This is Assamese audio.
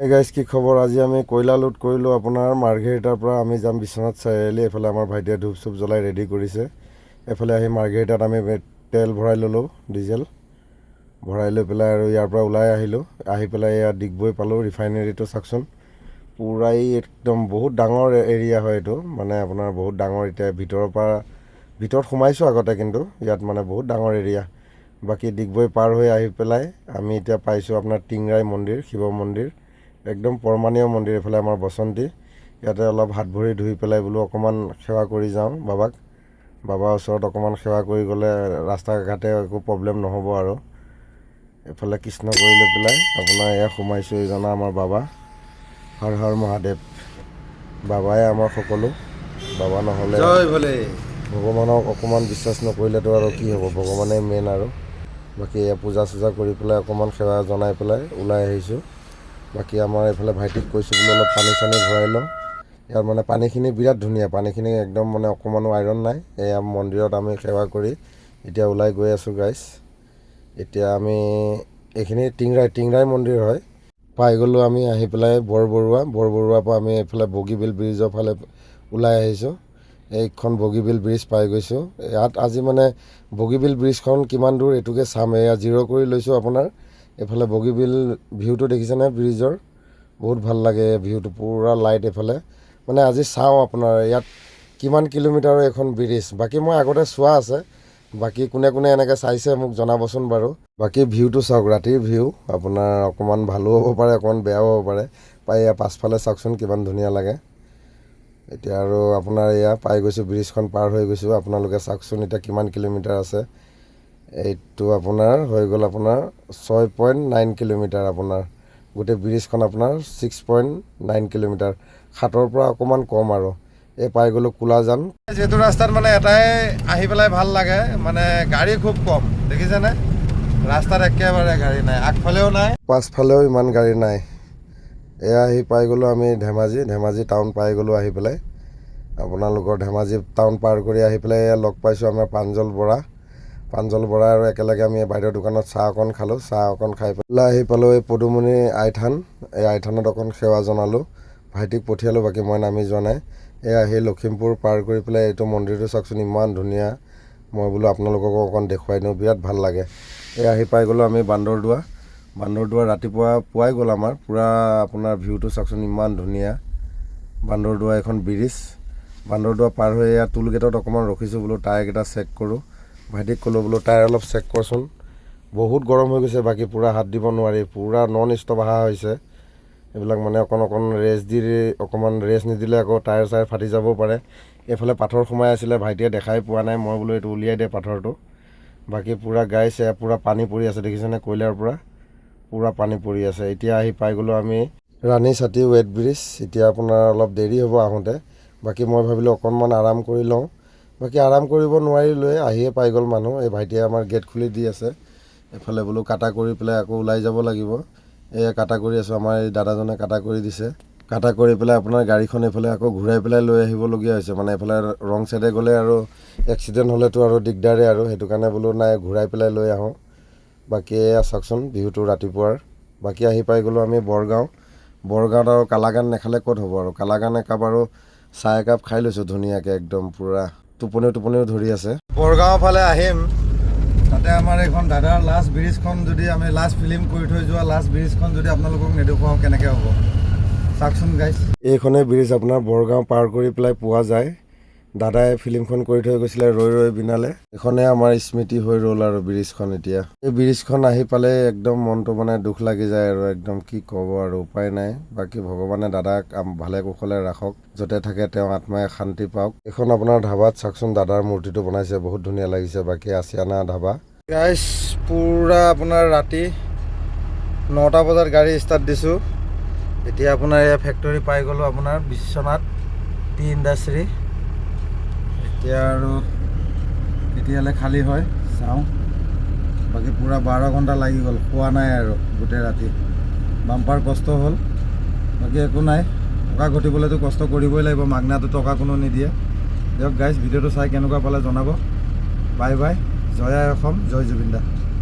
এই গাইজ কি খবৰ? আজি আমি কয়লা লোড কৰিলোঁ আপোনাৰ মাৰ্ঘেৰিটাৰ পৰা আমি যাম বিশ্বনাথ চাৰিআলি। এইফালে আমাৰ ভাইটিয়ে ধূপ চুপ জ্বলাই ৰেডি কৰিছে। এইফালে আহি মাৰ্ঘেৰিটাত আমি তেল ভৰাই ল'লোঁ, ডিজেল ভৰাই লৈ পেলাই আৰু ইয়াৰ পৰা ওলাই আহিলোঁ। আহি পেলাই এয়া ডিগবৈ পালোঁ। ৰিফাইনেৰীটো চাওকচোন, পূৰাই একদম বহুত ডাঙৰ এৰিয়া হয় এইটো, মানে আপোনাৰ বহুত ডাঙৰ। এতিয়া ভিতৰত সোমাইছোঁ আগতে, কিন্তু ইয়াত মানে বহুত ডাঙৰ এৰিয়া। বাকী ডিগবৈ পাৰ হৈ আহি পেলাই আমি এতিয়া পাইছোঁ আপোনাৰ টিংৰাই মন্দিৰ, শিৱ মন্দিৰ, একদম পৰমাণীয় মন্দিৰ। এইফালে আমাৰ বসন্তী, ইয়াতে অলপ হাত ভৰি ধুই পেলাই বোলো অকণমান সেৱা কৰি যাওঁ বাবাক। বাবাৰ ওচৰত অকণমান সেৱা কৰি গ'লে ৰাস্তা ঘাটে একো প্ৰব্লেম নহ'ব আৰু। এইফালে কৃষ্ণ কৰি লৈ পেলাই আপোনাৰ এয়া সোমাইছোঁ। এইজনা আমাৰ বাবা, হৰ হৰ মহাদেৱ। বাবাই আমাৰ সকলো, বাবা নহ'লে ভগৱানক অকণমান বিশ্বাস নকৰিলেতো আৰু কি হ'ব, ভগৱানেই মেইন আৰু। বাকী এয়া পূজা চূজা কৰি পেলাই অকণমান সেৱা জনাই পেলাই ওলাই আহিছোঁ। বাকী আমাৰ এইফালে ভাইটিক কৈছোঁ বোলো অলপ পানী চানী ভৰাই লওঁ। ইয়াৰ মানে পানীখিনি বিৰাট ধুনীয়া, পানীখিনি একদম মানে অকণমানো আইৰণ নাই। এয়া মন্দিৰত আমি সেৱা কৰি এতিয়া ওলাই গৈ আছোঁ গাইজ। এতিয়া আমি এইখিনি টিংৰাই মন্দিৰ হয়। পাই গ'লোঁ আমি আহি পেলাই বৰবৰুৱাৰ পৰা আমি এইফালে বগীবিল ব্ৰিজৰ ফালে ওলাই আহিছোঁ। এইখন বগীবিল ব্ৰিজ পাই গৈছোঁ। ইয়াত আজি মানে বগীবিল ব্ৰিজখন কিমান দূৰ এইটোকে চাম। এয়া জিৰ' কৰি লৈছোঁ আপোনাৰ। এইফালে বগীবিল ভিউটো দেখিছেনে ব্ৰিজৰ? বহুত ভাল লাগে ভিউটো, পূৰা লাইট এইফালে। মানে আজি চাওঁ আপোনাৰ ইয়াত কিমান কিলোমিটাৰৰ এখন ব্ৰিজ। বাকী মই আগতে চোৱা আছে, বাকী কোনে কোনে এনেকৈ চাইছে মোক জনাবচোন বাৰু। বাকী ভিউটো চাওক, ৰাতিৰ ভিউ আপোনাৰ অকণমান ভালো হ'ব পাৰে, অকণমান বেয়াও হ'ব পাৰে। এয়া পাছফালে চাওকচোন কিমান ধুনীয়া লাগে। এতিয়া আৰু আপোনাৰ এয়া পাই গৈছোঁ, ব্ৰিজখন পাৰ হৈ গৈছোঁ। আপোনালোকে চাওকচোন এতিয়া কিমান কিলোমিটাৰ আছে। এইটো আপোনাৰ হৈ গ'ল আপোনাৰ 6.9 কিলোমিটাৰ। আপোনাৰ গোটেই ব্ৰিজখন আপোনাৰ 6.9 কিলোমিটাৰ, 7ৰ পৰা অকণমান কম আৰু। এই পাই গ'লোঁ কোলাজান। যিহেতু ৰাস্তাত মানে এটাই আহি পেলাই ভাল লাগে, মানে গাড়ী খুব কম, দেখিছেনে? ৰাস্তাত একেবাৰে গাড়ী নাই, আগফালেও নাই, পাছফালেও ইমান গাড়ী নাই। এয়া আহি পাই গ'লোঁ আমি ধেমাজি টাউন পাই গ'লোঁ আহি পেলাই। আপোনালোকৰ ধেমাজি টাউন পাৰ কৰি আহি পেলাই এয়া লগ পাইছোঁ আমাৰ প্ৰাঞ্জল বৰা আৰু একেলগে আমি বাইদেউৰ দোকানত চাহ অকণ খালোঁ। চাহ অকণ খাই পেলাই আহি পালোঁ এই পদুমণি আইথান। এই আইথানত অকণ সেৱা জনালোঁ, ভাইটিক পঠিয়ালোঁ, বাকী মই নামি যোৱা নাই। এয়া সেই লখিমপুৰ পাৰ কৰি পেলাই এইটো মন্দিৰটো চাওকচোন ইমান ধুনীয়া। মই বোলো আপোনালোককো অকণ দেখুৱাই দিওঁ, বিৰাট ভাল লাগে। এই আহি পাই গ'লোঁ আমি বান্দৰদোৱা ৰাতিপুৱা পুৱাই গ'ল আমাৰ। পূৰা আপোনাৰ ভিউটো চাওকচোন ইমান ধুনীয়া। বান্দৰদোৱা এখন ব্ৰিজ, বান্দৰদোৱা পাৰ হৈ এয়া টোল গেটত অকণমান ৰখিছোঁ, বোলো টায়াৰকেইটা চেক কৰোঁ। ভাইটিক ক'লোঁ বোলো টায়াৰ অলপ চেক কৰচোন, বহুত গৰম হৈ গৈছে। বাকী পূৰা হাত দিব নোৱাৰি, পূৰা নন ষ্টপ অহা হৈছে। এইবিলাক মানে অকণ ৰেষ্ট নিদিলে আকৌ টায়াৰ চায়াৰ ফাটি যাবও পাৰে। এইফালে পাথৰ সোমাই আছিলে, ভাইটিয়ে দেখাই পোৱা নাই। মই বোলো এইটো উলিয়াই দে পাথৰটো। বাকী পূৰা গাইছে, পূৰা পানী পৰি আছে, দেখিছেনে? কয়লাৰ পৰা পূৰা পানী পৰি আছে। এতিয়া আহি পাই গ'লোঁ আমি ৰাণীচাটি ৱেট ব্ৰিজ। এতিয়া আপোনাৰ অলপ দেৰি হ'ব আহোঁতে। বাকী মই ভাবিলোঁ অকণমান আৰাম কৰি লওঁ, বাকী আৰাম কৰিব নোৱাৰিলোৱে, আহিয়ে পাই গ'ল মানুহ। এই ভাইটিয়ে আমাৰ গেট খুলি দি আছে। এইফালে বোলো কাটা কৰি পেলাই আকৌ ওলাই যাব লাগিব। এয়া কাটা কৰি আছোঁ, আমাৰ এই দাদাজনে কাটা কৰি দিছে। কাটা কৰি পেলাই আপোনাৰ গাড়ীখন এইফালে আকৌ ঘূৰাই পেলাই লৈ আহিবলগীয়া হৈছে। মানে এইফালে ৰং চাইডে গ'লে আৰু এক্সিডেণ্ট হ'লেতো আৰু দিগদাৰেই আৰু, সেইটো কাৰণে বোলো নাই ঘূৰাই পেলাই লৈ আহোঁ। বাকী এয়া চাওকচোন ভিউটো ৰাতিপুৱাৰ। বাকী আহি পাই গ'লোঁ আমি বৰগাঁৱত আৰু কালাগান নেখালে ক'ত হ'ব আৰু। কালাগান একাপ আৰু চাহ একাপ খাই লৈছোঁ ধুনীয়াকৈ, একদম পূৰা টোপনিও ধৰি আছে। বৰগাঁৱৰ ফালে আহিম, তাতে আমাৰ এইখন দাদাৰ লাষ্ট ব্ৰিজখন যদি আমি লাষ্ট ফিল্ম কৰি থৈ যোৱা লাষ্ট ব্ৰিজখন যদি আপোনালোকক নেদেখুৱাওঁ কেনেকৈ হ'ব চাওকচোন গাইজ। এইখনেই ব্ৰিজ আপোনাৰ বৰগাঁও পাৰ কৰি পেলাই পোৱা যায়। দাদাই ফিল্মখন কৰি থৈ গৈছিলে ৰৈ বিনালে। এইখনেই আমাৰ স্মৃতি হৈ ৰ'ল আৰু ব্ৰিজখন। এতিয়া এই ব্ৰিজখন আহি পালে একদম মনটো মানে দুখ লাগি যায় আৰু, একদম কি ক'ব আৰু, উপায় নাই। বাকী ভগৱানে দাদাক ভালে কুশলে ৰাখক, য'তে থাকে তেওঁ আত্মাই শান্তি পাওক। এইখন আপোনাৰ ধাবাত চাওকচোন দাদাৰ মূৰ্তিটো বনাইছে, বহুত ধুনীয়া লাগিছে। বাকী আছিয়ানা ধাবা গাইজ। পূৰা আপোনাৰ ৰাতি 9টা বজাত গাড়ী ষ্টাৰ্ট দিছোঁ। এতিয়া আপোনাৰ এয়া ফেক্টৰী পাই গ'লোঁ, আপোনাৰ বিশ্বনাথ টি ইণ্ডাষ্ট্ৰী। এতিয়া আৰু কেতিয়ালৈ খালী হয় চাওঁ। বাকী পূৰা 12 ঘণ্টা লাগি গ'ল, খোৱা নাই আৰু গোটেই ৰাতি। বাম্পাৰ কষ্ট হ'ল, বাকী একো নাই। টকা ঘটিবলৈতো কষ্ট কৰিবই লাগিব, মাগনাটো টকা কোনো নিদিয়ে। দিয়ক গাইজ, ভিডিঅ'টো চাই কেনেকুৱা পালে জনাব। বাই বাই, জয় আই অসম, জয় জুবিন দা।